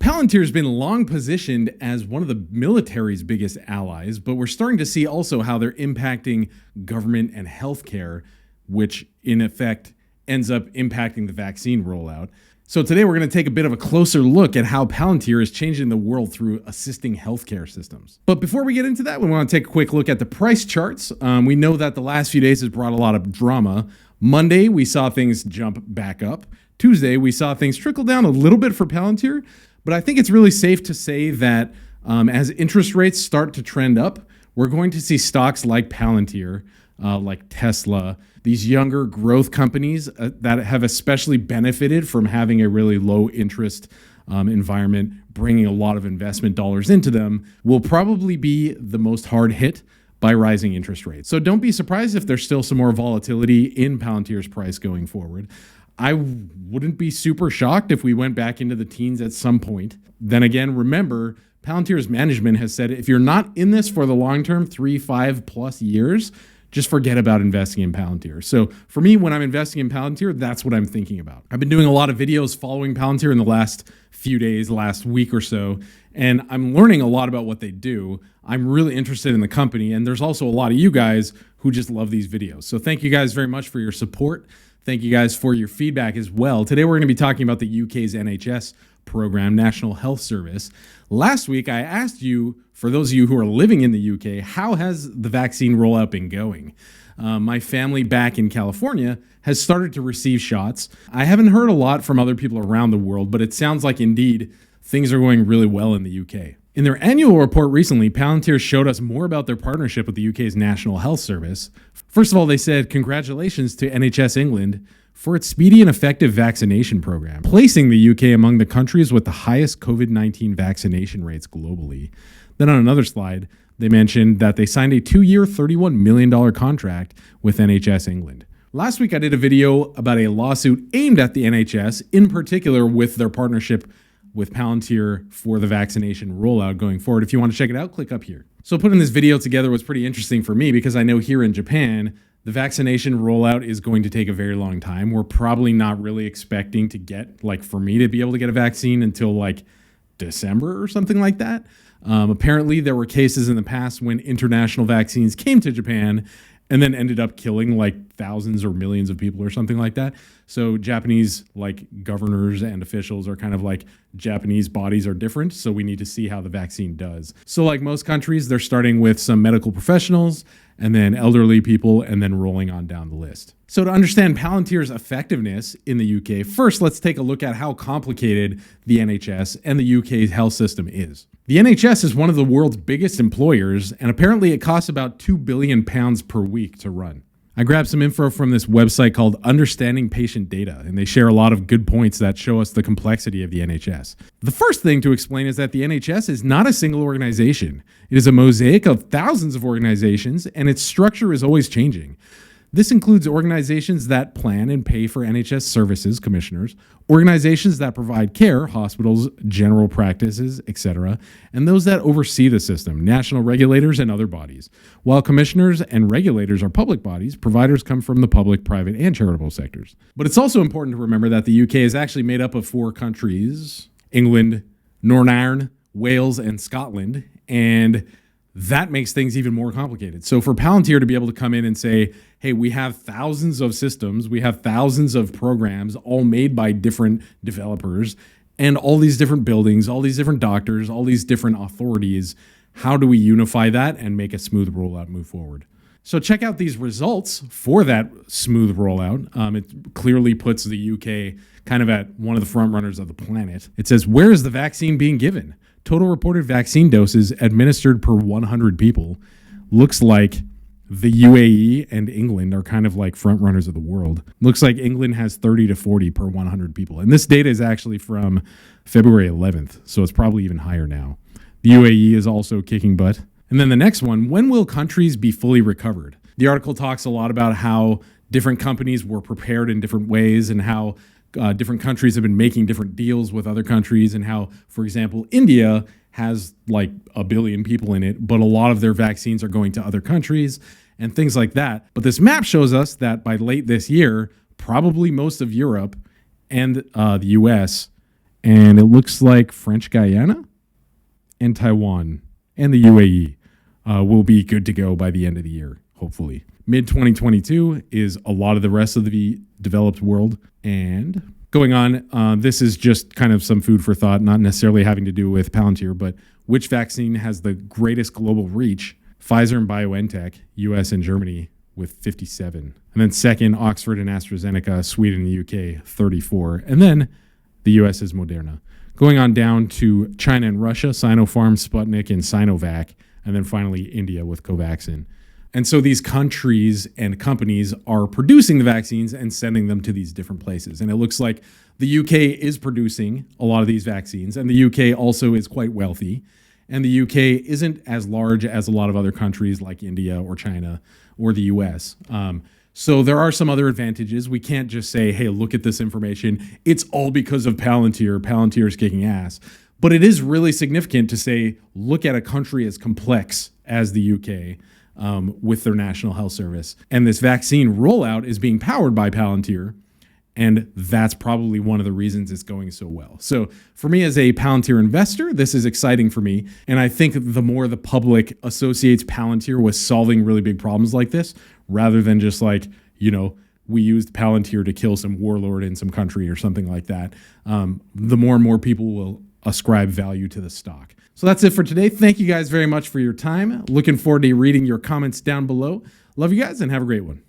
Palantir has been long positioned as one of the military's biggest allies, but we're starting to see also how they're impacting government and healthcare, which in effect ends up impacting the vaccine rollout. So today we're going to take a bit of a closer look at how Palantir is changing the world through assisting healthcare systems. But before we get into that, we want to take a quick look at the price charts. We know that the last few days has brought a lot of drama. Monday, we saw things jump back up. Tuesday, we saw things trickle down a little bit for Palantir. But I think it's really safe to say that as interest rates start to trend up, we're going to see stocks like Palantir, like Tesla, these younger growth companies that have especially benefited from having a really low interest environment, bringing a lot of investment dollars into them, will probably be the most hard hit by rising interest rates. So don't be surprised if there's still some more volatility in Palantir's price going forward. I wouldn't be super shocked if we went back into the teens at some point. Then again, remember, Palantir's management has said if you're not in this for the long term, 3-5+ years, just forget about investing in Palantir. So for me, when I'm investing in Palantir, that's what I'm thinking about. I've been doing a lot of videos following Palantir in the last few days, last week or so, and I'm learning a lot about what they do. I'm really interested in the company, and there's also a lot of you guys who just love these videos. So thank you guys very much for your support. Thank you guys for your feedback as well. Today we're going to be talking about the UK's NHS program, National Health Service. Last week I asked you, for those of you who are living in the UK, how has the vaccine rollout been going? My family back in California has started to receive shots. I haven't heard a lot from other people around the world, but it sounds like indeed things are going really well in the UK. In their annual report recently, Palantir showed us more about their partnership with the UK's National Health Service. First of all, they said, congratulations to NHS England for its speedy and effective vaccination program, placing the UK among the countries with the highest COVID-19 vaccination rates globally. Then on another slide, they mentioned that they signed a 2-year, $31 million contract with NHS England. Last week, I did a video about a lawsuit aimed at the NHS, in particular with their partnership with Palantir for the vaccination rollout going forward. If you want to check it out, click up here. So putting this video together was pretty interesting for me because I know here in Japan, the vaccination rollout is going to take a very long time. We're probably not really expecting to get, like for me to be able to get a vaccine until like December or something like that. Apparently there were cases in the past when international vaccines came to Japan and then ended up killing like thousands or millions of people or something like that. So Japanese like governors and officials are kind of like, Japanese bodies are different, so we need to see how the vaccine does. So like most countries, they're starting with some medical professionals and then elderly people and then rolling on down the list. So to understand Palantir's effectiveness in the UK, first let's take a look at how complicated the NHS and the UK health system is. The NHS is one of the world's biggest employers, and apparently it costs about £2 billion per week to run. I grabbed some info from this website called Understanding Patient Data, and they share a lot of good points that show us the complexity of the NHS. The first thing to explain is that the NHS is not a single organization. It is a mosaic of thousands of organizations, and its structure is always changing. This includes organizations that plan and pay for NHS services, commissioners, organizations that provide care, hospitals, general practices, etc., and those that oversee the system, national regulators and other bodies. While commissioners and regulators are public bodies, providers come from the public, private, and charitable sectors. But it's also important to remember that the UK is actually made up of 4 countries: England, Northern Ireland, Wales, and Scotland, and that makes things even more complicated. So for Palantir to be able to come in and say, hey, we have thousands of systems, we have thousands of programs all made by different developers and all these different buildings, all these different doctors, all these different authorities, how do we unify that and make a smooth rollout move forward? So check out these results for that smooth rollout. It clearly puts the UK kind of at one of the front runners of the planet. It says, where is the vaccine being given? Total reported vaccine doses administered per 100 people. Looks like the UAE and England are kind of like front runners of the world. Looks like England has 30 to 40 per 100 people. And this data is actually from February 11th, so it's probably even higher now. The UAE is also kicking butt. And then the next one, when will countries be fully recovered? The article talks a lot about how different companies were prepared in different ways and how different countries have been making different deals with other countries, and how, for example, India has like 1 billion people in it, but a lot of their vaccines are going to other countries and things like that. But this map shows us that by late this year, probably most of Europe and the US And it looks like French Guyana and Taiwan and the UAE will be good to go by the end of the year, hopefully. Mid 2022 is a lot of the rest of the developed world. And going on, this is just kind of some food for thought, not necessarily having to do with Palantir, but which vaccine has the greatest global reach? Pfizer and BioNTech, US and Germany, with 57. And then second, Oxford and AstraZeneca, Sweden and UK, 34. And then the US is Moderna. Going on down to China and Russia, Sinopharm, Sputnik, and Sinovac. And then finally, India with Covaxin. And so these countries and companies are producing the vaccines and sending them to these different places. And it looks like the UK is producing a lot of these vaccines, and the UK also is quite wealthy. And the UK isn't as large as a lot of other countries like India or China or the US. So there are some other advantages. We can't just say, hey, look at this information. It's all because of Palantir. Palantir is kicking ass. But it is really significant to say, look at a country as complex as the UK. With their National Health Service. And this vaccine rollout is being powered by Palantir, and that's probably one of the reasons it's going so well. So for me as a Palantir investor, this is exciting for me, and I think the more the public associates Palantir with solving really big problems like this, rather than just like, we used Palantir to kill some warlord in some country or something like that, the more and more people will ascribe value to the stock. So that's it for today. Thank you guys very much for your time. Looking forward to reading your comments down below. Love you guys and have a great one.